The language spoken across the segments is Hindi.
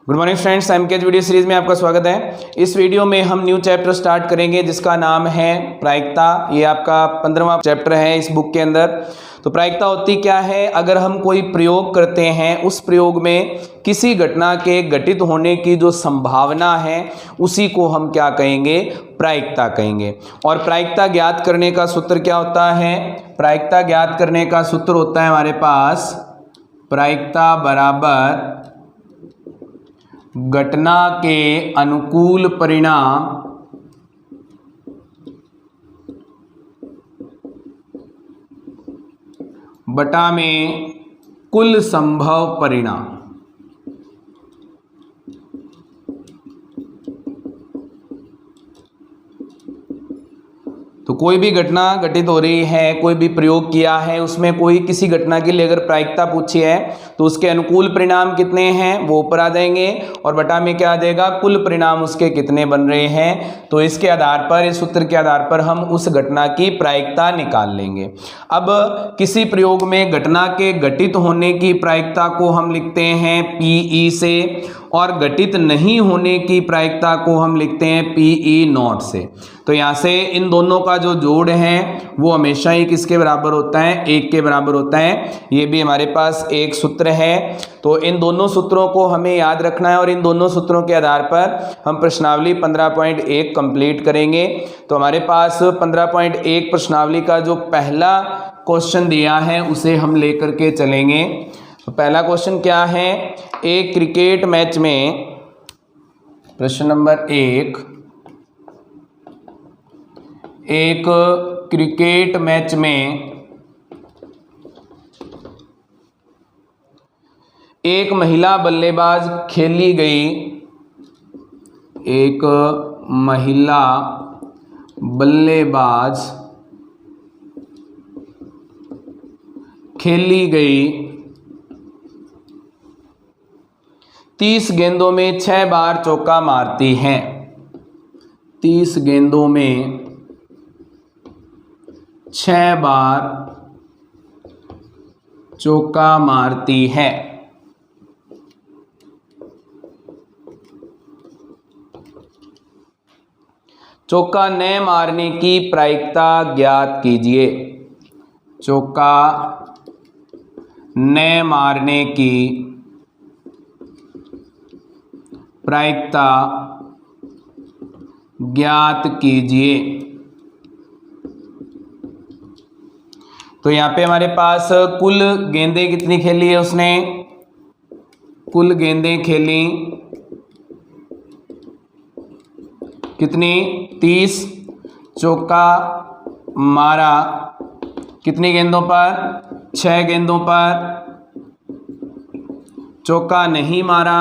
Good morning friends, MKH video series में आपका स्वागत है। इस वीडियो में हम न्यू चैप्टर स्टार्ट करेंगे जिसका नाम है प्रायिकता। ये आपका 15वां चैप्टर है इस बुक के अंदर। तो प्रायिकता होती क्या है? अगर हम कोई प्रयोग करते हैं, उस प्रयोग में किसी घटना के घटित होने की जो संभावना है उसी को हम क्या कहेंगे? प्रायिकता कहेंगे। और प्रायिकता ज्ञात करने का सूत्र क्या होता है? प्रायिकता ज्ञात करने का सूत्र होता है हमारे पास प्रायिकता बराबर घटना के अनुकूल परिणाम बटा में कुल संभव परिणाम। तो कोई भी घटना घटित हो रही है, कोई भी प्रयोग किया है, उसमें कोई किसी घटना के लिए अगर प्रायिकता पूछी है तो उसके अनुकूल परिणाम कितने हैं वो ऊपर आ जाएंगे और बटा में क्या आ जाएगा? कुल परिणाम उसके कितने बन रहे हैं। तो इसके आधार पर, इस सूत्र के आधार पर हम उस घटना की प्रायिकता निकाल लेंगे। अब किसी प्रयोग में घटना के घटित होने की प्रायिकता को हम लिखते हैं PE से और घटित नहीं होने की प्रायिकता को हम लिखते हैं PE0 से। तो यहाँ से इन दोनों का जो जोड़ है वो हमेशा ही किसके बराबर होता है? 1 के बराबर होता है। ये भी हमारे पास एक सूत्र है। तो इन दोनों सूत्रों को हमें याद रखना है और इन दोनों सूत्रों के आधार पर हम प्रश्नावली 15.1 कंप्लीट करेंगे। तो हमारे पास 15.1 प्रश्नावली का जो पहला क्वेश्चन दिया है उसे हम लेकर के चलेंगे। तो पहला क्वेश्चन क्या है? एक क्रिकेट मैच में, प्रश्न नंबर 1, एक क्रिकेट मैच में एक महिला बल्लेबाज खेली गई, एक महिला बल्लेबाज खेली गई 30 गेंदों में 6 बार चौका मारती हैं। 30 गेंदों में 6 बार चौका मारती है। चौका न मारने की प्रायिकता ज्ञात कीजिए। चौका न मारने की प्रायिकता ज्ञात कीजिए। तो यहाँ पे हमारे पास कुल गेंदें कितनी खेली है उसने? कुल गेंदें खेली कितनी? 30। चौका मारा कितनी गेंदों पर? 6 गेंदों पर। चौका नहीं मारा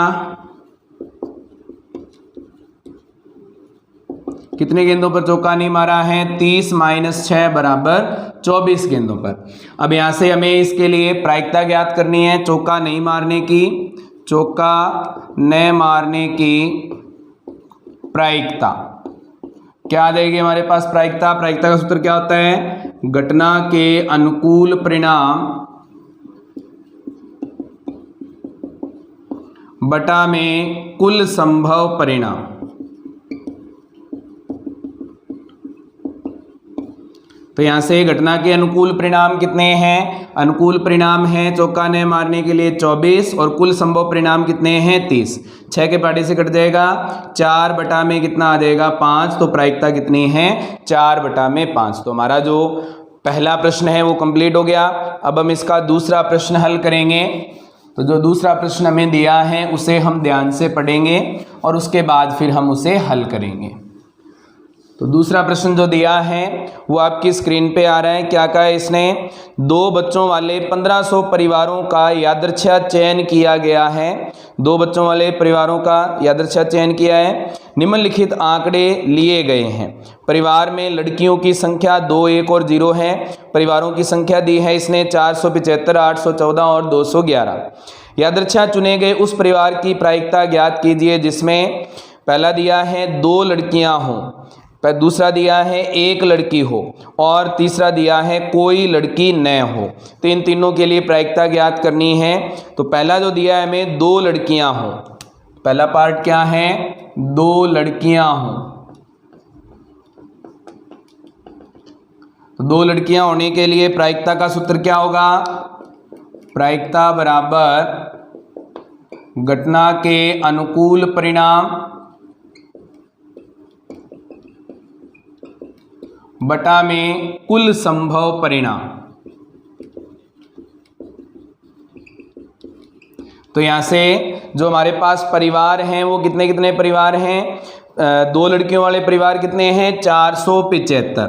कितने गेंदों पर चौका नहीं मारा है? 30 - 6 बराबर 24 गेंदों पर। अब यहां से हमें इसके लिए प्रायिकता ज्ञात करनी है चौका नहीं मारने की। चौका न मारने की प्रायिकता क्या आ जाएगी हमारे पास? प्रायिकता का सूत्र क्या होता है? घटना के अनुकूल परिणाम बटा में कुल संभव परिणाम। तो यहां से घटना के अनुकूल परिणाम कितने हैं? अनुकूल परिणाम है चौका न मारने के लिए 24 और कुल संभव परिणाम कितने हैं? 30। 6 के पाटे से कट जाएगा, 4 बटा में कितना आ जाएगा? 5। तो प्रायिकता कितनी है? 4 बटा में 5। तो हमारा जो पहला प्रश्न है वो कंप्लीट हो गया। अब हम इसका दूसरा प्रश्न हल करेंगे। तो जो दूसरा प्रश्न हमें दिया है उसे हम ध्यान से पढ़ेंगे और उसके बाद फिर हम उसे हल करेंगे। तो दूसरा प्रश्न जो दिया है वो आपकी स्क्रीन पे आ रहा है। क्या कहा है इसने? 2 बच्चों वाले 1500 परिवारों का यादृच्छिक चयन किया गया है। 2 बच्चों वाले परिवारों का यादृच्छिक चयन किया है। निम्नलिखित आंकड़े लिए गए हैं। परिवार में लड़कियों की संख्या 2, 1 और 0 है। परिवारों की संख्या दी है इसने 475, 814 और 211। यादृच्छिक चुने गए उस परिवार की प्रायिकता ज्ञात कीजिए जिसमें पहला दिया है 2 लड़कियां हों, दूसरा दिया है 1 लड़की हो और तीसरा दिया है कोई लड़की न हो। तो इन तीनों के लिए प्रायिकता ज्ञात करनी है। तो पहला जो दिया है हमें 2 लड़कियां हों, पहला पार्ट क्या है, 2 लड़कियां हों। तो 2 लड़कियां होने के लिए प्रायिकता का सूत्र क्या होगा, प्रायिकता बराबर घटना के अनुकूल परिणाम बटा में कुल संभव परिणाम। तो यहां से जो हमारे पास परिवार हैं वो कितने कितने परिवार हैं, 2 लड़कियों वाले परिवार कितने हैं, 475,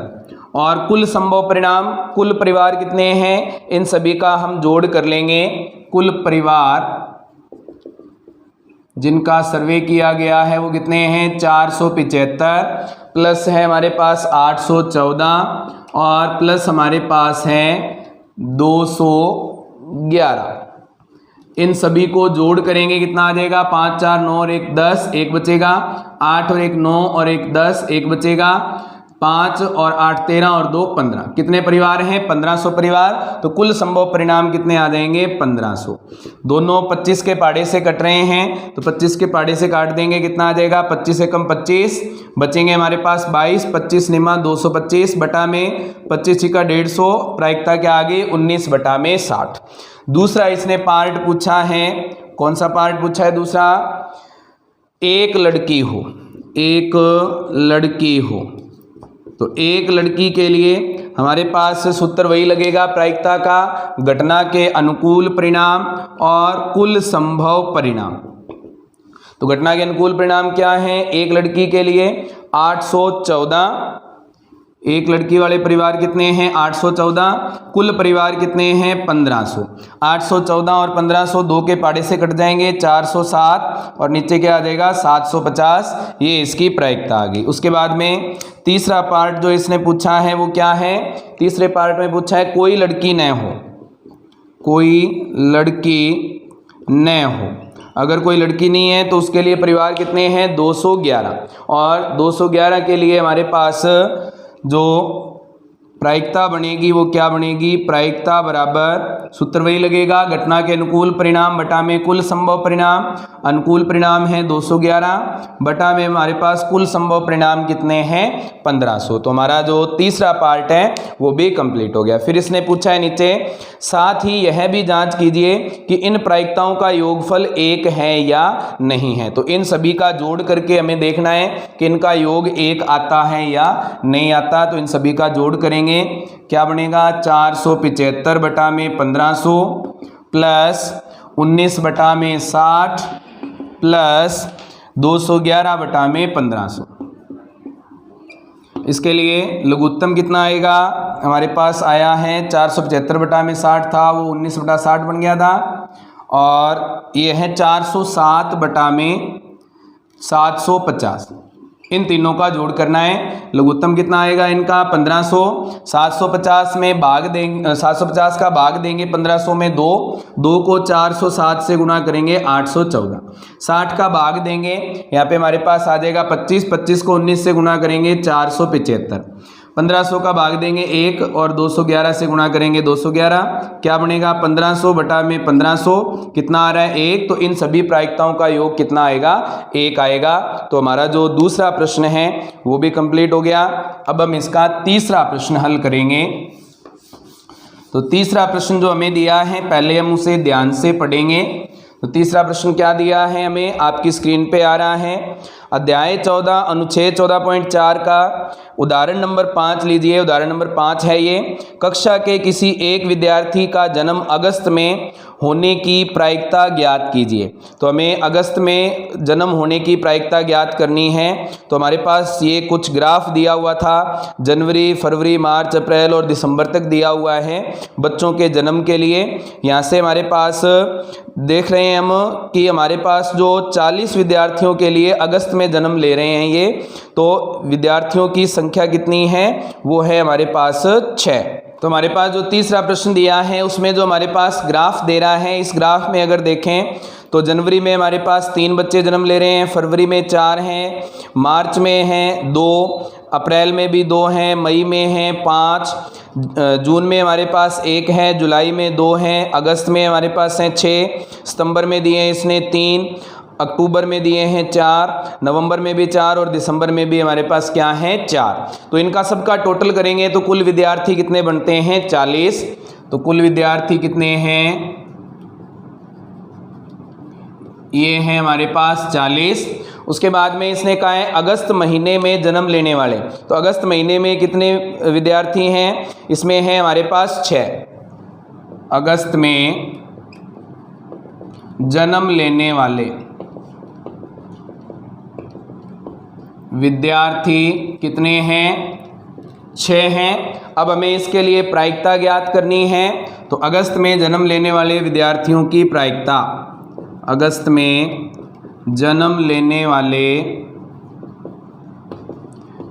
और कुल संभव परिणाम कुल परिवार कितने हैं, इन सभी का हम जोड़ कर लेंगे। कुल परिवार जिनका सर्वे किया गया है वो कितने हैं, 475, प्लस है हमारे पास 814 और प्लस हमारे पास है 211। इन सभी को जोड़ करेंगे कितना आ जाएगा, 5 4 9 और 1 10, 1 बचेगा, 8 और 1 9 और 1 10, 1 बचेगा, 5 और 8 13 और 2 15। कितने परिवार हैं, 1500 परिवार। तो कुल संभव परिणाम कितने आ जाएंगे, 1500। दोनों 25 के पाड़े से कट रहे हैं तो 25 के पाड़े से काट देंगे, कितना आ जाएगा, 25 से कम 25, बचेंगे हमारे पास 22, 25 निमा 225 बटा में 25 का 150, प्रायिकता क्या आ गई 19 बटा में 60। दूसरा इसने पार्ट पूछा है, कौन सा पार्ट पूछा है दूसरा, एक लड़की हो, एक लड़की हो। तो एक लड़की के लिए हमारे पास सूत्र वही लगेगा प्रायिकता का, घटना के अनुकूल परिणाम और कुल संभव परिणाम। तो घटना के अनुकूल परिणाम क्या है, एक लड़की के लिए 814, एक लड़की वाले परिवार कितने हैं 814, कुल परिवार कितने हैं 1500। 814 और 1500 2 के पाड़े से कट जाएंगे, 407 और नीचे क्या आ जाएगा 750। ये इसकी प्रायिकता आ गई। उसके बाद में तीसरा पार्ट जो इसने पूछा है वो क्या है, तीसरे पार्ट में पूछा है कोई लड़की न हो, कोई लड़की न हो। अगर कोई लड़की नहीं है तो उसके लिए परिवार कितने हैं 211, और 211 के लिए हमारे पास जो प्रायिकता बनेगी वो क्या बनेगी, प्रायिकता बराबर सूत्र वही लगेगा, घटना के अनुकूल परिणाम बटा में कुल संभव परिणाम। अनुकूल परिणाम है 211 बटा में हमारे पास कुल संभव परिणाम कितने हैं 1500। तो हमारा जो तीसरा पार्ट है वो भी कंप्लीट हो गया। फिर इसने पूछा है नीचे, साथ ही यह भी जांच कीजिए कि इन प्रायिकताओं का योगफल 1 है या नहीं है। तो इन सभी का जोड़ करके हमें देखना है कि इनका योग 1 आता है या नहीं आता। तो इन सभी का जोड़ करेंगे, क्या बनेगा 475 बटा में 1500 प्लस 19 बटा में 60 प्लस 211 बटा में 1500। इसके लिए लघुत्तम कितना आएगा, हमारे पास आया है 475 बटा में 60 था, वो 19 बटा 60 बन गया था, और ये है 407 बटा में 750। इन तीनों का जोड़ करना है। लघुत्तम कितना आएगा इनका 1500। 750 में भाग देंगे, 750 का भाग देंगे 1500 में 2 को 407 से गुणा करेंगे 814। 60 का भाग देंगे, यहाँ पे हमारे पास आ जाएगा 25 को 19 से गुणा करेंगे 475। 1500 का भाग देंगे 1 और 211 से गुणा करेंगे 211, क्या बनेगा 1500 बटा में 1500 कितना आ रहा है 1। तो इन सभी प्रायिकताओं का योग कितना आएगा 1 आएगा। तो हमारा जो दूसरा प्रश्न है वो भी कंप्लीट हो गया। अब हम इसका तीसरा प्रश्न हल करेंगे। तो तीसरा प्रश्न जो हमें दिया है पहले हम उसे ध्यान से पढ़ेंगे। तो तीसरा प्रश्न क्या दिया है हमें, आपकी स्क्रीन पे आ रहा है, अध्याय 14 अनुच्छेद 14.4 का उदाहरण नंबर 5 लीजिए। उदाहरण नंबर 5 है ये, कक्षा के किसी एक विद्यार्थी का जन्म अगस्त में होने की प्रायिकता ज्ञात कीजिए। तो हमें अगस्त में जन्म होने की प्रायिकता ज्ञात करनी है। तो हमारे पास ये कुछ ग्राफ दिया हुआ था, जनवरी, फरवरी, मार्च, अप्रैल और दिसंबर तक दिया हुआ है बच्चों के जन्म के लिए। यहाँ से हमारे पास देख रहे हैं हम कि हमारे पास जो 40 विद्यार्थियों के लिए अगस्त में जन्म ले रहे हैं ये, तो विद्यार्थियों की संख्या कितनी है, वो है हमारे पास 6। तो हमारे पास जो तीसरा प्रश्न दिया है उसमें जो हमारे पास ग्राफ दे रहा है, इस ग्राफ में अगर देखें तो जनवरी में हमारे पास 3 बच्चे जन्म ले रहे हैं, फरवरी में 4 हैं, मार्च में हैं 2, अप्रैल में भी 2 हैं, मई में हैं 5, जून में हमारे पास 1 है, जुलाई में 2 हैं, अगस्त में हमारे पास हैं 6, सितंबर में दिए हैं इसने 3, अक्टूबर में दिए हैं 4, नवंबर में भी 4 और दिसंबर में भी हमारे पास क्या है 4। तो इनका सबका टोटल करेंगे तो कुल विद्यार्थी कितने बनते हैं 40। तो कुल विद्यार्थी कितने हैं, ये हैं हमारे पास 40। उसके बाद में इसने कहा है अगस्त महीने में जन्म लेने वाले। तो अगस्त महीने में कितने विद्यार्थी हैं, इसमें है हमारे पास 6। अगस्त में जन्म लेने वाले विद्यार्थी कितने हैं, 6 हैं। अब हमें इसके लिए प्रायिकता ज्ञात करनी है। तो अगस्त में जन्म लेने वाले विद्यार्थियों की प्रायिकता, अगस्त में जन्म लेने वाले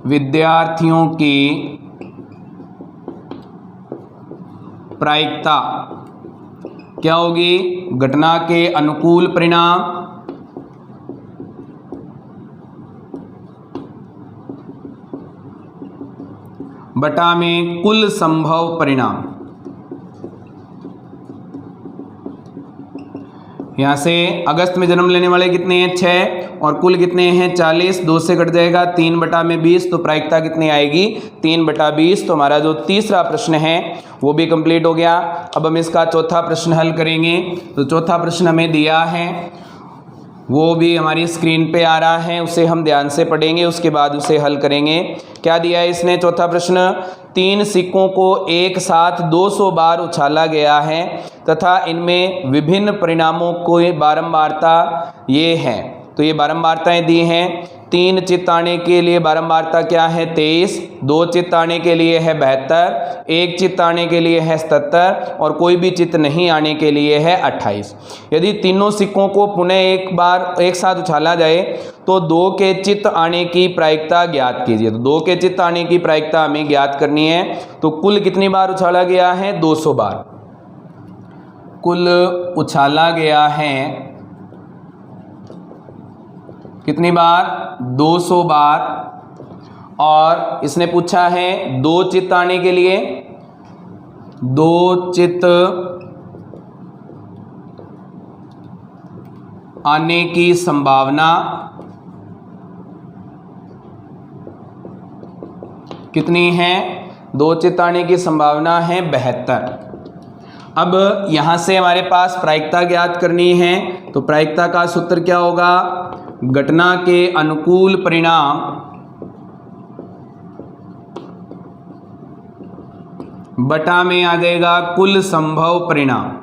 विद्यार्थियों की प्रायिकता क्या होगी, घटना के अनुकूल परिणाम बटा में कुल संभव परिणाम। यहाँ से अगस्त में जन्म लेने वाले कितने हैं 6 और कुल कितने हैं 40, 2 से कट जाएगा 3 बटा में 20। तो प्रायिकता कितनी आएगी 3 बटा 20। तो हमारा जो तीसरा प्रश्न है वो भी कंप्लीट हो गया। अब हम इसका चौथा प्रश्न हल करेंगे। तो चौथा प्रश्न हमें दिया है, वो भी हमारी स्क्रीन पे आ रहा है, उसे हम ध्यान से पढ़ेंगे, उसके बाद उसे हल करेंगे। क्या दिया है इसने, चौथा प्रश्न, 3 सिक्कों को एक साथ 200 बार उछाला गया है तथा इनमें विभिन्न परिणामों को बारंबारता ये है। तो ये बारंबारताएं दी हैं। 3 चित्त आने के लिए बारंबारता क्या है 23, 2 चित्त आने के लिए है 72, 1 चित्त आने के लिए है 77 और कोई भी चित्त नहीं आने के लिए है 28। यदि तीनों सिक्कों को पुनः एक बार एक साथ उछाला जाए तो 2 के चित्त आने की प्रायिकता ज्ञात कीजिए। तो 2 के चित्त आने की प्रायिकता हमें ज्ञात करनी है। तो कुल कितनी बार उछाला गया है 200 बार, कुल उछाला गया है कितनी बार 200 बार। और इसने पूछा है 2 चित्त आने के लिए, 2 चित्त आने की संभावना कितनी है, 2 चित्त आने की संभावना है 72। अब यहां से हमारे पास प्रायिकता ज्ञात करनी है। तो प्रायिकता का सूत्र क्या होगा, घटना के अनुकूल परिणाम बटा में आ जाएगा कुल संभव परिणाम।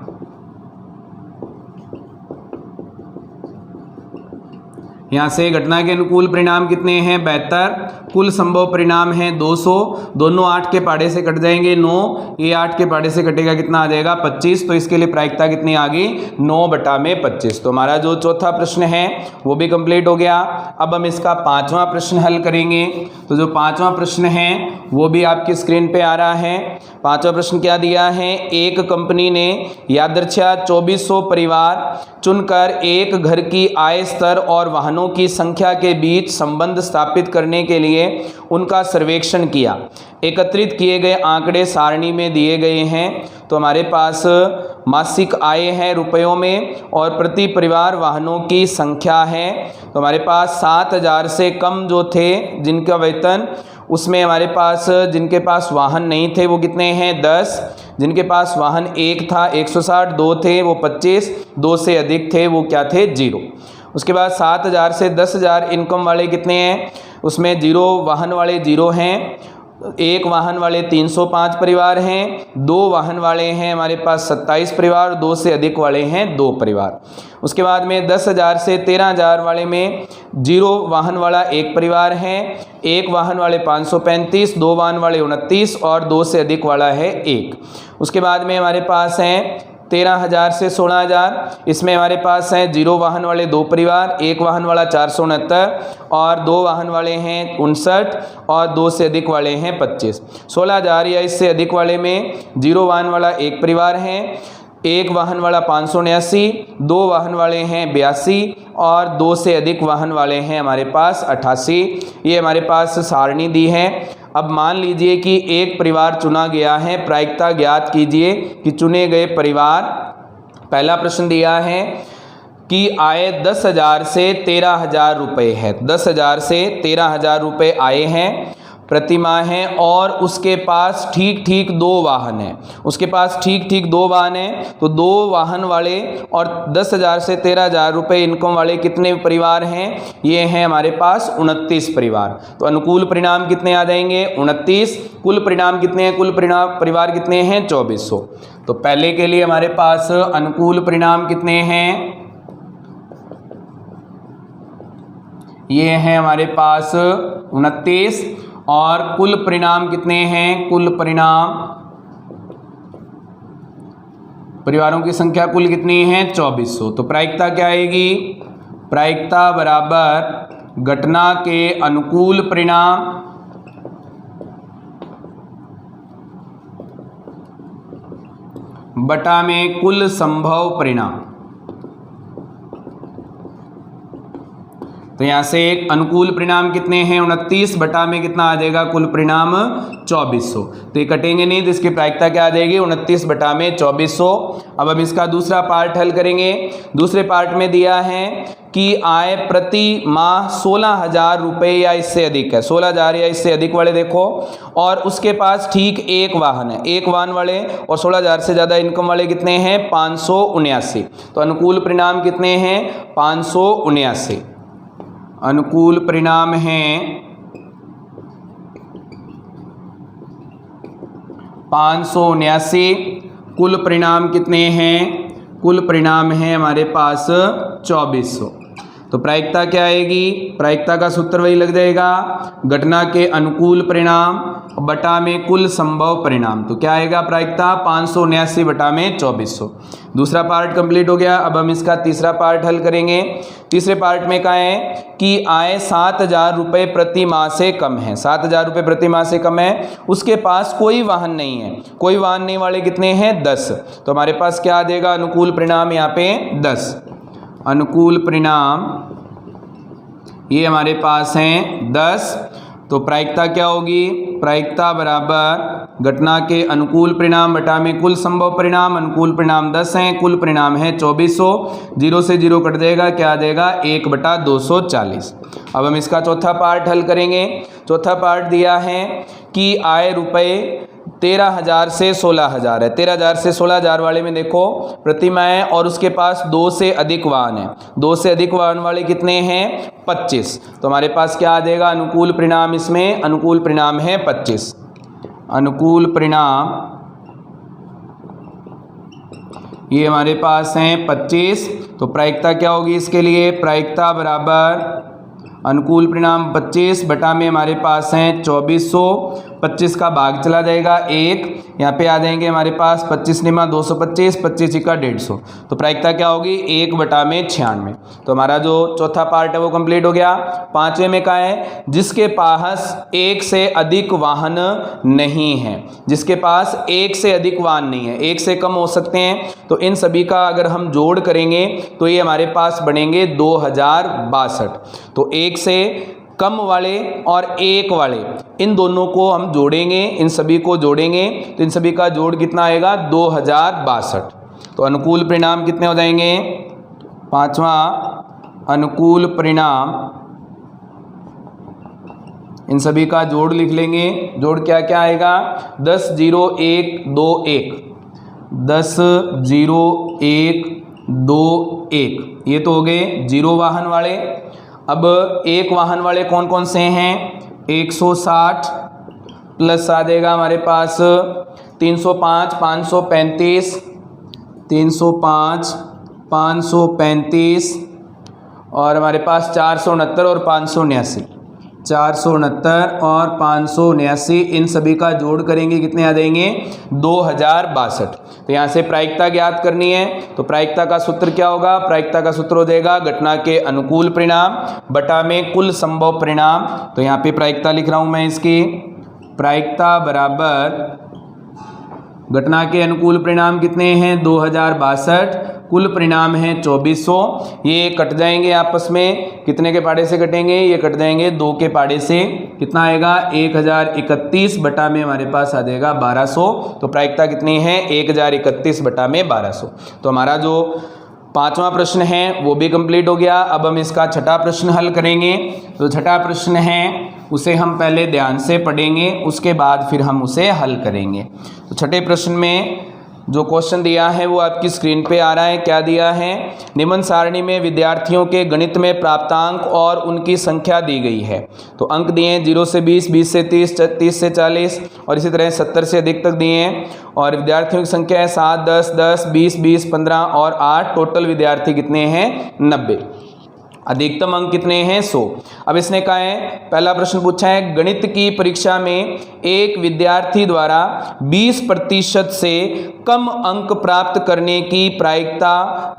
यहां से घटना के अनुकूल परिणाम कितने हैं 72, कुल संभव परिणाम है 200, दोनों 8 के पाड़े से कट जाएंगे 9, ये 8 के पाड़े से कटेगा कितना आ जाएगा 25। तो इसके लिए प्रायिकता कितनी आ गई 9 बटा में 25। तो हमारा जो चौथा प्रश्न है वो भी कंप्लीट हो गया। अब हम इसका 5वां प्रश्न हल करेंगे। तो जो 5वां प्रश्न है वो भी आपकी स्क्रीन पे आ रहा है। 5वां प्रश्न क्या दिया है, एक कंपनी ने यादृच्छा 2400 परिवार चुनकर एक घर की आय स्तर और वाहनों की संख्या के बीच संबंध स्थापित करने के लिए उनका सर्वेक्षण किया। एकत्रित किए गए आंकड़े सारणी में दिए गए हैं। तो हमारे पास मासिक आय है रुपयों में और प्रति परिवार वाहनों की संख्या है। तो हमारे पास 7000 से कम जो थे जिनका वेतन, उसमें हमारे पास जिनके पास वाहन नहीं थे वो कितने हैं 10, जिनके पास वाहन 1 था 160, 2 थे वो 25, 2 से अधिक थे वो क्या थे 0। उसके बाद 7000 से 10000 इनकम वाले कितने हैं, उसमें 0 वाहन वाले 0 हैं, 1 वाहन वाले 305 परिवार हैं, 2 वाहन वाले हैं हमारे पास 27 परिवार, 2 से अधिक वाले हैं 2 परिवार। उसके बाद में 10000 से 13000 वाले में 0 वाहन वाला 1 परिवार है, 1 वाहन वाले 535, 2 वाहन वाले 29 और 2 से अधिक वाला है 1। उसके बाद में हमारे पास हैं 13000 से 16000, इसमें हमारे पास हैं 0 वाहन वाले 2 परिवार, 1 वाहन वाला 469 और 2 वाहन वाले हैं 59 और 2 से अधिक वाले हैं 25। 16000 या इससे अधिक वाले में 0 वाहन वाला 1 परिवार है, 1 वाहन वाला 589, 2 वाहन वाले हैं 82 और 2 से अधिक वाहन वाले हैं हमारे पास 88। ये हमारे पास सारणी दी है। अब मान लीजिए कि एक परिवार चुना गया है, प्रायिकता ज्ञात कीजिए कि चुने गए परिवार, पहला प्रश्न दिया है की आय 10,000 से 13,000 रुपये है। 10,000 से 13,000 रुपये आए हैं प्रति माह हैं और उसके पास ठीक ठीक 2 वाहन हैं। उसके पास ठीक ठीक 2 वाहन हैं, तो 2 वाहन वाले और 10,000 से 13,000 रुपये इनकम वाले कितने परिवार हैं? ये हैं हमारे पास 29 परिवार। तो अनुकूल परिणाम कितने आ जाएंगे? 29। कुल परिणाम कितने हैं? कुल परिवार कितने हैं? 2400। तो पहले के लिए हमारे पास अनुकूल परिणाम कितने हैं? ये हैं हमारे पास 29 और कुल परिणाम कितने हैं? कुल परिणाम परिवारों की संख्या कुल कितनी है? 2400। तो प्रायिकता क्या आएगी? प्रायिकता बराबर घटना के अनुकूल परिणाम बटा में कुल संभव परिणाम। तो यहां से एक अनुकूल परिणाम कितने हैं? 29 बटा में कितना आ जाएगा? कुल परिणाम 2400। तो ये कटेंगे नहीं, तो इसकी प्रायिकता क्या आ जाएगी? 29 बटा में 2400। अब हम इसका दूसरा पार्ट हल करेंगे। दूसरे पार्ट में दिया है कि आय प्रति माह 16,000 रुपये या इससे अधिक है। 16,000 या इससे अधिक वाले देखो, और उसके पास ठीक 1 वाहन है। 1 वाहन वाले और 16,000 से ज़्यादा इनकम वाले कितने हैं? 579। तो अनुकूल परिणाम कितने हैं? 579 अनुकूल परिणाम हैं 579। कुल परिणाम कितने हैं? कुल परिणाम है हमारे पास 2400। तो प्रायिकता क्या आएगी? प्रायिकता का सूत्र वही लग जाएगा, घटना के अनुकूल परिणाम बटा में कुल संभव परिणाम। तो क्या आएगा प्रायिकता? 579 बटा में 2400। दूसरा पार्ट कंप्लीट हो गया। अब हम इसका तीसरा पार्ट हल करेंगे। तीसरे पार्ट में क्या है कि आय 7,000 रुपये प्रति माह से कम है। 7,000 रुपये प्रति माह से कम है, उसके पास कोई वाहन नहीं है। कोई वाहन नहीं वाले कितने हैं? 10। तो हमारे पास क्या आ जाएगा? अनुकूल परिणाम यहाँ पे 10। अनुकूल परिणाम ये हमारे पास हैं 10। तो प्रायिकता क्या होगी? प्रायिकता बराबर घटना के अनुकूल परिणाम बटा में कुल संभव परिणाम। अनुकूल परिणाम 10 हैं, कुल परिणाम है 2400। 0 से 0 कट जाएगा, क्या आ जाएगा? 1/240। अब हम इसका चौथा पार्ट हल करेंगे। चौथा पार्ट दिया है कि आय रुपये 13,000 से 16,000 है। 13,000 से 16,000 वाले में देखो प्रतिमा है और उसके पास 2 से अधिक वाहन है। 2 से अधिक वाहन वाले कितने हैं? 25। तो हमारे पास क्या आ जाएगा अनुकूल परिणाम? इसमें अनुकूल परिणाम है 25। अनुकूल परिणाम ये हमारे पास हैं 25। तो प्रायिकता क्या होगी इसके लिए? प्रायिकता बराबर अनुकूल परिणाम 25 बटा में हमारे पास हैं 2400। 25 का भाग चला जाएगा 1, यहाँ पे आ जाएंगे हमारे पास 25 निमा 225, 25 का 150। तो प्रायिकता क्या होगी? 1 बटा में 96। तो हमारा जो चौथा पार्ट है वो कंप्लीट हो गया। पांचवें में क्या है? जिसके पास 1 से अधिक वाहन नहीं है। जिसके पास 1 से अधिक वाहन नहीं है, 1 से कम हो सकते हैं। तो इन सभी का अगर हम जोड़ करेंगे तो ये हमारे पास बनेंगे 2062। तो 1 से कम वाले और 1 वाले इन दोनों को हम जोड़ेंगे, इन सभी को जोड़ेंगे तो इन सभी का जोड़ कितना आएगा? 2062। तो अनुकूल परिणाम कितने हो जाएंगे? पांचवा अनुकूल परिणाम इन सभी का जोड़ लिख लेंगे। जोड़ क्या क्या आएगा? 10 0 1 2 1, 10 0 1 2 1। ये तो हो गए 0 वाहन वाले। अब 1 वाहन वाले कौन कौन से हैं? 160 प्लस आ जाएगा हमारे पास 305 535, 305 535 और हमारे पास 469 और 579, 469 और 579। इन सभी का जोड़ करेंगे कितने आ जाएंगे? 2062। तो यहाँ से प्रायिकता ज्ञात करनी है। तो प्रायिकता का सूत्र क्या होगा? प्रायिकता का सूत्र हो जाएगा घटना के अनुकूल परिणाम बटा में कुल संभव परिणाम। तो यहाँ पे प्रायिकता लिख रहा हूँ मैं इसकी। प्रायिकता बराबर घटना के अनुकूल परिणाम कितने हैं? 2062। कुल परिणाम है 2400। ये कट जाएंगे आपस में, कितने के पाड़े से कटेंगे? ये कट जाएंगे 2 के पाड़े से। कितना आएगा? 1031 बटा में हमारे पास आ जाएगा 1200। तो प्रायिकता कितनी है? 1031 बटा में 1200। तो हमारा जो पांचवा प्रश्न है वो भी कंप्लीट हो गया। अब हम इसका छठा प्रश्न हल करेंगे। तो छठा प्रश्न है उसे हम पहले ध्यान से पढ़ेंगे, उसके बाद फिर हम उसे हल करेंगे। तो छठे प्रश्न में जो क्वेश्चन दिया है वो आपकी स्क्रीन पे आ रहा है। क्या दिया है? निम्न सारणी में विद्यार्थियों के गणित में प्राप्तांक और उनकी संख्या दी गई है। तो अंक दिए हैं 0 से 20, 20 से 30, 30 से 40 और इसी तरह 70 से अधिक तक दिए हैं। और विद्यार्थियों की संख्या है 7, 10, 10, 20, 20, 15 और 8। टोटल विद्यार्थी कितने हैं? 90। अधिकतम अंक कितने हैं? 100। अब इसने कहा है, पहला प्रश्न पूछा है गणित की परीक्षा में एक विद्यार्थी द्वारा 20% से कम अंक प्राप्त करने की प्रायिकता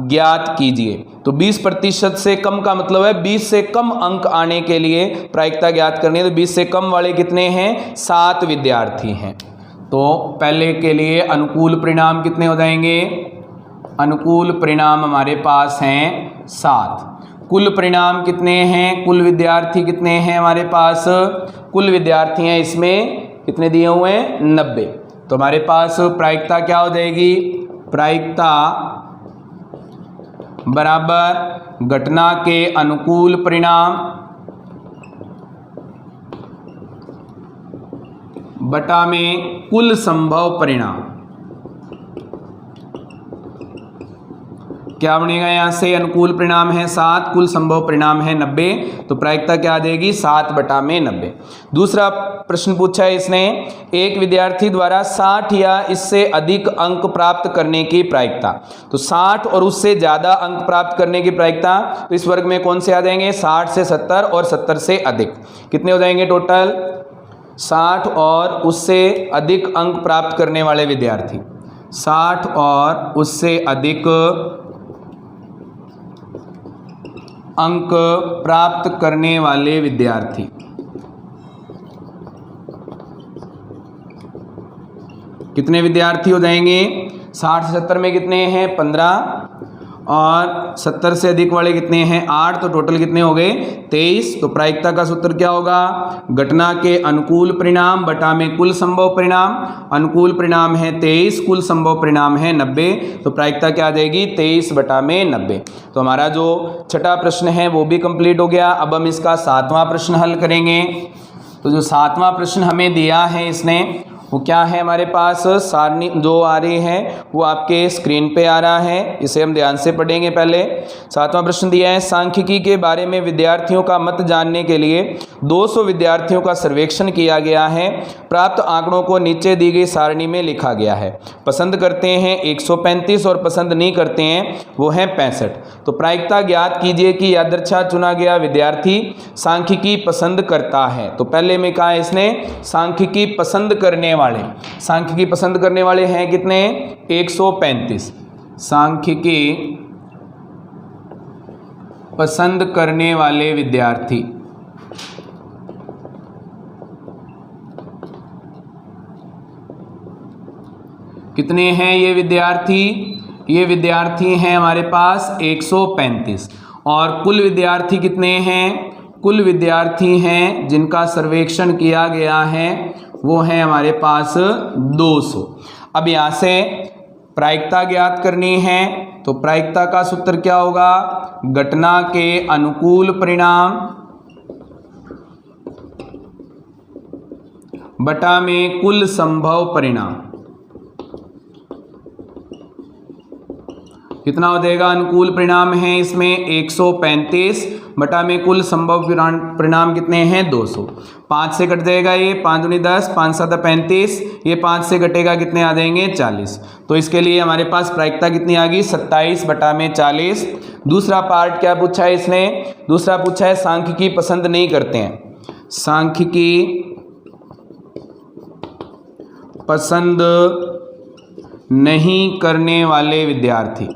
ज्ञात कीजिए। तो 20% से कम का मतलब है 20 से कम अंक आने के लिए प्रायिकता ज्ञात करनी है। तो 20 से कम वाले कितने हैं? 7 विद्यार्थी हैं। तो पहले के लिए अनुकूल परिणाम कितने हो जाएंगे? अनुकूल परिणाम हमारे पास हैं 7। कुल परिणाम कितने हैं? कुल विद्यार्थी कितने हैं हमारे पास? कुल विद्यार्थी हैं इसमें कितने दिए हुए हैं? 90। तो हमारे पास प्रायिकता क्या हो जाएगी? प्रायिकता बराबर घटना के अनुकूल परिणाम बटा में कुल संभव परिणाम। क्या बनेगा यहाँ से? अनुकूल परिणाम है 7, कुल संभव परिणाम है 90। तो प्रायिकता क्या आ जाएगी? 7 बटा में 90। दूसरा प्रश्न पूछा है इसने, एक विद्यार्थी द्वारा 60 या इससे अधिक अंक प्राप्त करने की प्रायिकता। तो 60 और उससे ज़्यादा अंक प्राप्त करने की प्रायिकता, तो इस वर्ग में कौन से आ जाएंगे? 60 से 70 और 70 से अधिक। कितने हो जाएंगे टोटल? 60 और उससे अधिक अंक प्राप्त करने वाले विद्यार्थी। 60 और उससे अधिक अंक प्राप्त करने वाले विद्यार्थी। कितने विद्यार्थी हो जाएंगे? 60 से 70 में कितने हैं? 15 और 70 से अधिक वाले कितने हैं? 8। तो टोटल कितने हो गए? 23। तो प्रायिकता का सूत्र क्या होगा? घटना के अनुकूल परिणाम बटा में कुल संभव परिणाम। अनुकूल परिणाम है 23, कुल संभव परिणाम है 90। तो प्रायिकता क्या आ जाएगी? 23 बटा में 90। तो हमारा जो छठा प्रश्न है वो भी कंप्लीट हो गया। अब हम इसका 7वां प्रश्न हल करेंगे। तो जो 7वां प्रश्न हमें दिया है इसने वो क्या है? हमारे पास सारणी जो आ रही है वो आपके स्क्रीन पे आ रहा है, इसे हम ध्यान से पढ़ेंगे। पहले 7वां प्रश्न दिया है, सांख्यिकी के बारे में विद्यार्थियों का मत जानने के लिए 200 विद्यार्थियों का सर्वेक्षण किया गया है। प्राप्त आंकड़ों को नीचे दी गई सारणी में लिखा गया है। पसंद करते हैं 135 और पसंद नहीं करते हैं वो हैं 65। तो प्रायिकता ज्ञात कीजिए कि यादृच्छा चुना गया विद्यार्थी सांख्यिकी पसंद करता है। तो पहले में कहा है इसने सांख्यिकी पसंद करने वाले। सांख्यिकी पसंद करने वाले हैं कितने? 135। सांख्यिकी पसंद करने वाले विद्यार्थी कितने हैं? ये विद्यार्थी हैं हमारे पास 135। और कुल विद्यार्थी कितने हैं? कुल विद्यार्थी हैं जिनका सर्वेक्षण किया गया है वो है हमारे पास 200। अब यहाँ से प्रायिकता ज्ञात करनी है। तो प्रायिकता का सूत्र क्या होगा? घटना के अनुकूल परिणाम बटा में कुल संभव परिणाम। कितना हो जाएगा? अनुकूल परिणाम है इसमें 135 बटा में कुल संभव परिणाम कितने हैं? 200। 5 से कट जाएगा ये, 5 दूनी 10, 5 7 35। ये 5 से कटेगा, कितने आ जाएंगे? 40। तो इसके लिए हमारे पास प्रायिकता कितनी आ गई? 27 बटा में 40। दूसरा पार्ट क्या पूछा है इसने? दूसरा पूछा है सांख्यिकी पसंद नहीं करते हैं। सांख्यिकी पसंद नहीं करने वाले विद्यार्थी।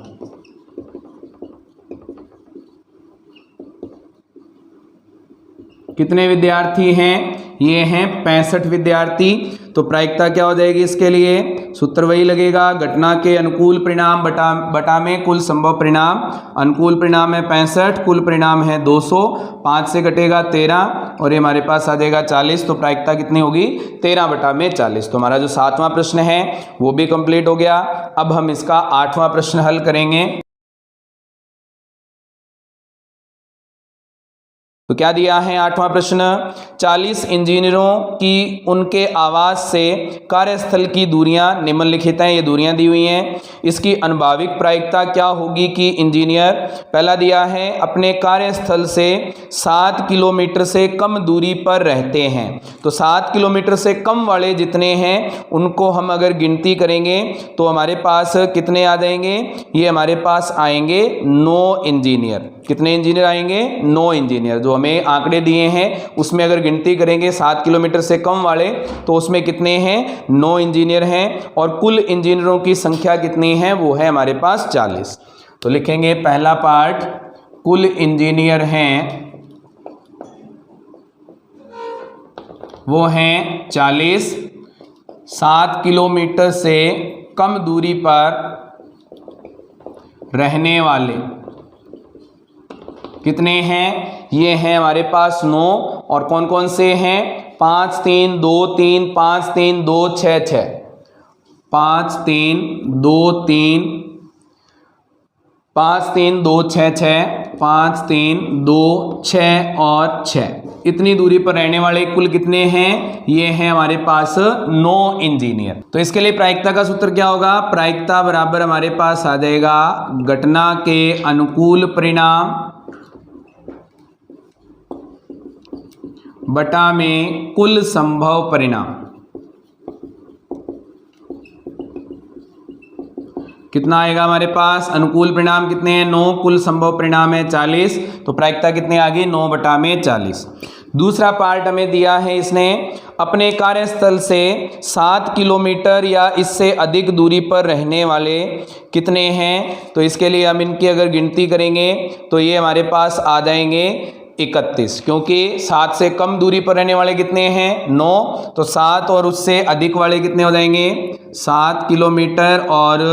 कितने विद्यार्थी हैं? ये हैं 65 विद्यार्थी। तो प्रायिकता क्या हो जाएगी इसके लिए? सूत्र वही लगेगा, घटना के अनुकूल परिणाम बटा में कुल संभव परिणाम। अनुकूल परिणाम है 65, कुल परिणाम है 200। 5 से कटेगा 13 और ये हमारे पास आ जाएगा 40। तो प्रायिकता कितनी होगी? 13 बटा में 40। तो हमारा जो 7वां प्रश्न है वो भी कंप्लीट हो गया। अब हम इसका 8वां प्रश्न हल करेंगे। तो क्या दिया है 8वां प्रश्न, 40 इंजीनियरों की उनके आवास से कार्यस्थल की दूरियां निम्नलिखित हैं। ये दूरियां दी हुई हैं। इसकी अनुभाविक प्रायिकता क्या होगी कि इंजीनियर, पहला दिया है, अपने कार्यस्थल से 7 किलोमीटर से कम दूरी पर रहते हैं। तो 7 किलोमीटर से कम वाले जितने हैं उनको हम अगर गिनती करेंगे तो हमारे पास कितने आ जाएंगे, ये हमारे पास आएंगे 9 इंजीनियर। कितने इंजीनियर आएंगे, 9 इंजीनियर। जो हमें आंकड़े दिए हैं उसमें अगर गिनती करेंगे 7 किलोमीटर से कम वाले तो उसमें कितने हैं, 9 इंजीनियर हैं। और कुल इंजीनियरों की संख्या कितनी है, वो है हमारे पास 40। तो लिखेंगे पहला पार्ट, कुल इंजीनियर हैं वो हैं 40। 7 किलोमीटर से कम दूरी पर रहने वाले कितने हैं, ये हैं हमारे पास 9। और कौन कौन से हैं, 5 3 2 3 5 3 2 6 6, 5 3 2 3 5 3 2 6 6, 5 3 2 6 और 6, इतनी दूरी पर रहने वाले कुल कितने हैं, ये हैं हमारे पास 9 इंजीनियर। तो इसके लिए प्रायिकता का सूत्र क्या होगा, प्रायिकता बराबर हमारे पास आ जाएगा घटना के अनुकूल परिणाम बटा में कुल संभव परिणाम। कितना आएगा हमारे पास, अनुकूल परिणाम कितने हैं 9, कुल संभव परिणाम है 40। तो प्रायिकता कितने आ गई, 9 बटा में 40। दूसरा पार्ट हमें दिया है इसने, अपने कार्यस्थल से 7 किलोमीटर या इससे अधिक दूरी पर रहने वाले कितने हैं। तो इसके लिए हम इनकी अगर गिनती करेंगे तो ये हमारे पास आ जाएंगे 31, क्योंकि 7 से कम दूरी पर रहने वाले कितने हैं 9, तो 7 और उससे अधिक वाले कितने हो जाएंगे, 7 किलोमीटर और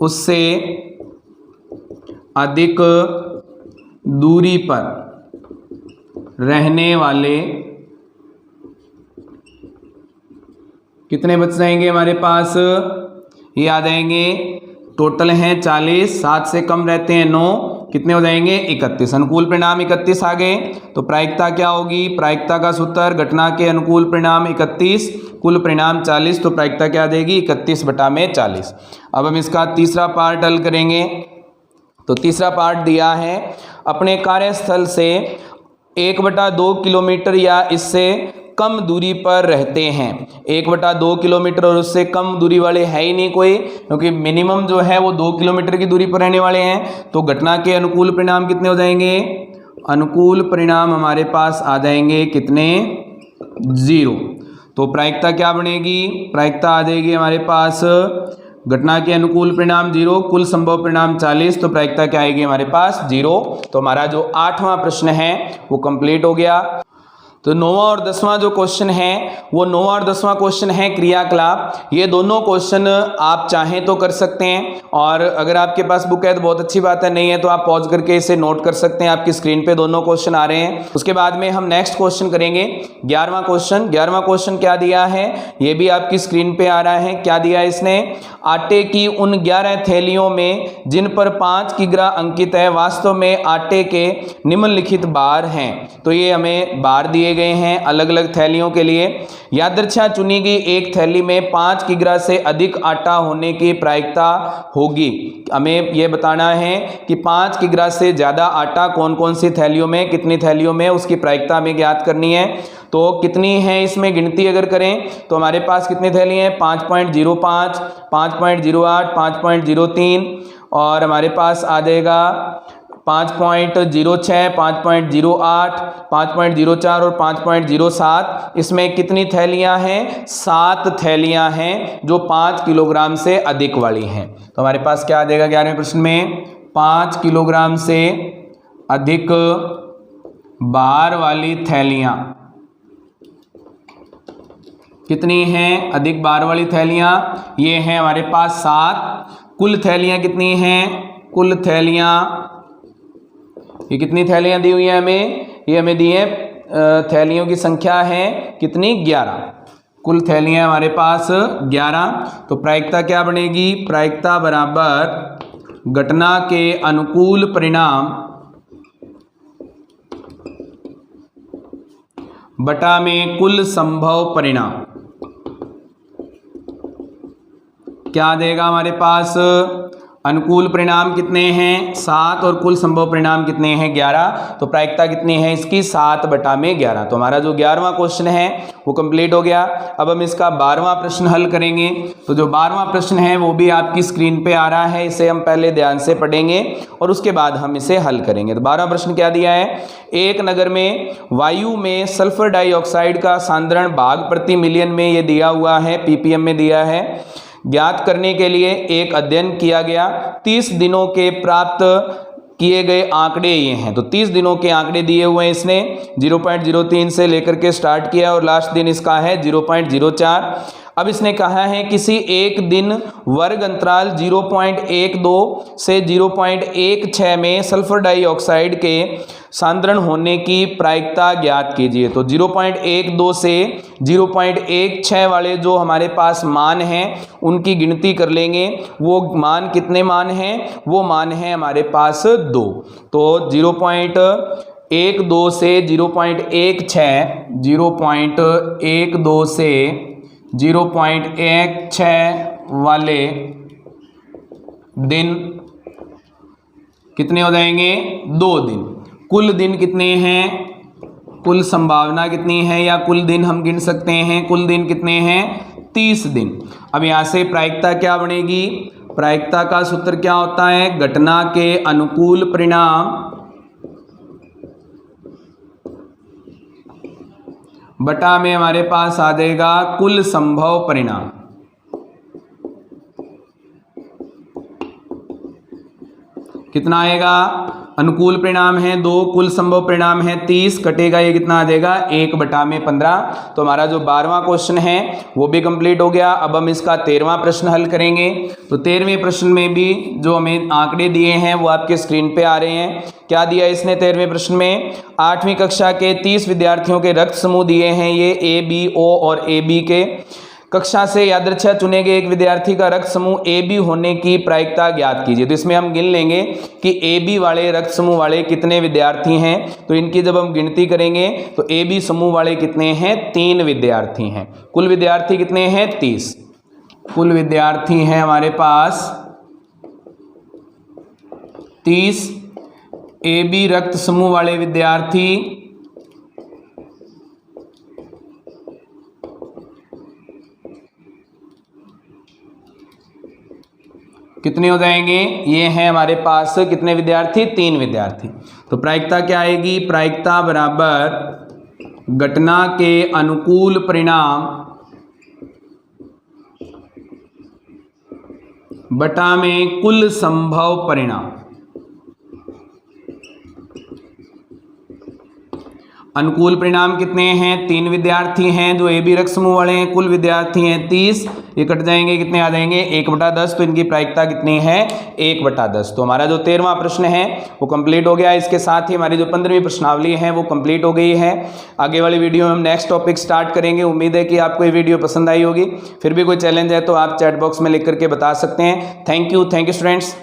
उससे अधिक दूरी पर रहने वाले कितने बच जाएंगे हमारे पास, ये आ जाएंगे, टोटल हैं 40, 7 से कम रहते हैं 9, कितने हो जाएंगे 31। अनुकूल परिणाम 31 आ गए। तो प्रायिकता क्या होगी, प्रायिकता का सूत्र घटना के अनुकूल परिणाम 31, कुल परिणाम 40। तो प्रायिकता क्या आ जाएगी 31 बटा में 40। अब हम इसका तीसरा पार्ट हल करेंगे। तो तीसरा पार्ट दिया है, अपने कार्यस्थल से 1/2 किलोमीटर या इससे कम दूरी पर रहते हैं। 1/2 किलोमीटर और उससे कम दूरी वाले है ही नहीं कोई, क्योंकि मिनिमम जो है वो 2 किलोमीटर की दूरी पर रहने वाले हैं। तो घटना के अनुकूल परिणाम कितने हो जाएंगे, अनुकूल परिणाम हमारे पास आ जाएंगे कितने, 0। तो प्रायिकता क्या बनेगी, प्रायिकता आ जाएगी हमारे पास घटना के अनुकूल परिणाम 0, कुल संभव परिणाम 40। तो प्रायिकता क्या आएगी हमारे पास 0। तो हमारा जो 8वां प्रश्न है वो कंप्लीट हो गया। तो 9वां और 10वां जो क्वेश्चन है वो 9वां और 10वां क्वेश्चन है क्रियाकलाप। ये दोनों क्वेश्चन आप चाहें तो कर सकते हैं, और अगर आपके पास बुक है तो बहुत अच्छी बात है, नहीं है तो आप पॉज करके इसे नोट कर सकते हैं। आपकी स्क्रीन पे दोनों क्वेश्चन आ रहे हैं। उसके बाद में हम नेक्स्ट क्वेश्चन करेंगे 11वां क्वेश्चन। 11वां क्वेश्चन क्या दिया है, ये भी आपकी स्क्रीन पे आ रहा है। क्या दिया है इसने, आटे की उन 11 थैलियों में जिन पर 5 किग्रा अंकित है, वास्तव में आटे के निम्नलिखित बार हैं। तो ये हमें बार दिए गए हैं अलग अलग थैलियों के लिए। यादृच्छा चुनी गई एक थैली में 5 किग्रा से अधिक आटा होने की प्रायिकता होगी। हमें यह बताना है कि 5 किग्रा से ज्यादा आटा कौन कौन सी थैलियों में, कितनी थैलियों में, उसकी प्रायिकता हमें ज्ञात करनी है। तो कितनी है इसमें गिनती अगर करें तो हमारे पास कितनी थैली हैं, 5.05, 5.08, 5.03 और हमारे पास आ जाएगा 5.06, 5.08, 5.04 और 5.07। इसमें कितनी थैलियां हैं, 7 थैलियां हैं जो 5 किलोग्राम से अधिक वाली हैं। तो हमारे पास क्या आ जाएगा 11वें प्रश्न में, 5 किलोग्राम से अधिक भार वाली थैलियां कितनी हैं, अधिक भार वाली थैलियां ये हैं हमारे पास 7। कुल थैलियां कितनी हैं, कुल थैलियां, ये कितनी थैलियां दी हुई हैं हमें, ये हमें दी है थैलियों की संख्या है कितनी, 11। कुल थैलियां हमारे पास 11। तो प्रायिकता क्या बनेगी, प्रायिकता बराबर घटना के अनुकूल परिणाम बटा में कुल संभव परिणाम क्या देगा हमारे पास। अनुकूल परिणाम कितने हैं 7 और कुल संभव परिणाम कितने हैं 11। तो प्रायिकता कितनी है इसकी 7 बटा में 11। तो हमारा जो 11वां क्वेश्चन है वो कंप्लीट हो गया। अब हम इसका 12वां प्रश्न हल करेंगे। तो जो 12वां प्रश्न है वो भी आपकी स्क्रीन पे आ रहा है, इसे हम पहले ध्यान से पढ़ेंगे और उसके बाद हम इसे हल करेंगे। तो 12वां प्रश्न क्या दिया है, एक नगर में वायु में सल्फर डाइऑक्साइड का सांद्रण भाग प्रति मिलियन में ये दिया हुआ है, पीपीएम में दिया है। ज्ञात करने के लिए एक अध्ययन किया गया। 30 दिनों के प्राप्त किए गए आंकड़े ये हैं। तो 30 दिनों के आंकड़े दिए हुए हैं, इसने 0.03 से लेकर के स्टार्ट किया और लास्ट दिन इसका है 0.04। अब इसने कहा है किसी एक दिन वर्ग अंतराल 0.12 से 0.16 में सल्फर डाइऑक्साइड के सांद्रण होने की प्रायिकता ज्ञात कीजिए। तो 0.12 से 0.16 वाले जो हमारे पास मान हैं उनकी गिनती कर लेंगे। वो मान कितने मान हैं, वो मान है हमारे पास 2। तो 0.12 से 0.16, 0.12 से 0.16 वाले दिन कितने हो जाएंगे 2 दिन। कुल दिन कितने हैं, कुल संभावना कितनी है या कुल दिन हम गिन सकते हैं, कुल दिन कितने हैं 30 दिन। अब यहाँ से प्रायिकता क्या बनेगी, प्रायिकता का सूत्र क्या होता है, घटना के अनुकूल परिणाम बटा में हमारे पास आ जाएगा कुल संभव परिणाम। कितना आएगा, अनुकूल परिणाम है 2, कुल संभव परिणाम है 30, कटेगा ये कितना आ जाएगा 1 बटा में 15। तो हमारा जो 12वां क्वेश्चन है वो भी कंप्लीट हो गया। अब हम इसका 13वां प्रश्न हल करेंगे। तो 13वें प्रश्न में भी जो हमें आंकड़े दिए हैं वो आपके स्क्रीन पे आ रहे हैं। क्या दिया इसने 13वें प्रश्न में, 8वीं कक्षा के 30 विद्यार्थियों के रक्त समूह दिए हैं, ये ए बी ओ और ए बी के। कक्षा से यादृच्छा चुने गए एक विद्यार्थी का रक्त समूह ए बी होने की प्रायिकता ज्ञात कीजिए। तो इसमें हम गिन लेंगे कि ए बी वाले रक्त समूह वाले कितने विद्यार्थी हैं। तो इनकी जब हम गिनती करेंगे तो ए बी समूह वाले कितने हैं 3 विद्यार्थी हैं। कुल विद्यार्थी कितने हैं 30। कुल विद्यार्थी हैं हमारे पास 30। ए बी रक्त समूह वाले विद्यार्थी कितने हो जाएंगे, ये हैं हमारे पास कितने विद्यार्थी 3 विद्यार्थी। तो प्रायिकता क्या आएगी, प्रायिकता बराबर घटना के अनुकूल परिणाम बटा में कुल संभव परिणाम। अनुकूल परिणाम कितने हैं 3 विद्यार्थी हैं जो ए बी रक्त समूह वाले हैं, कुल विद्यार्थी हैं 30, ये कट जाएंगे कितने आ जाएंगे 1/10। तो इनकी प्रायिकता कितनी है 1/10। तो हमारा जो 13वां प्रश्न है वो कंप्लीट हो गया। इसके साथ ही हमारी जो 15वीं प्रश्नावली है वो कंप्लीट हो गई है। आगे वाली वीडियो में हम नेक्स्ट टॉपिक स्टार्ट करेंगे। उम्मीद है कि आपको ये वीडियो पसंद आई होगी। फिर भी कोई चैलेंज है तो आप चैट बॉक्स में लिख करके बता सकते हैं। Thank you students.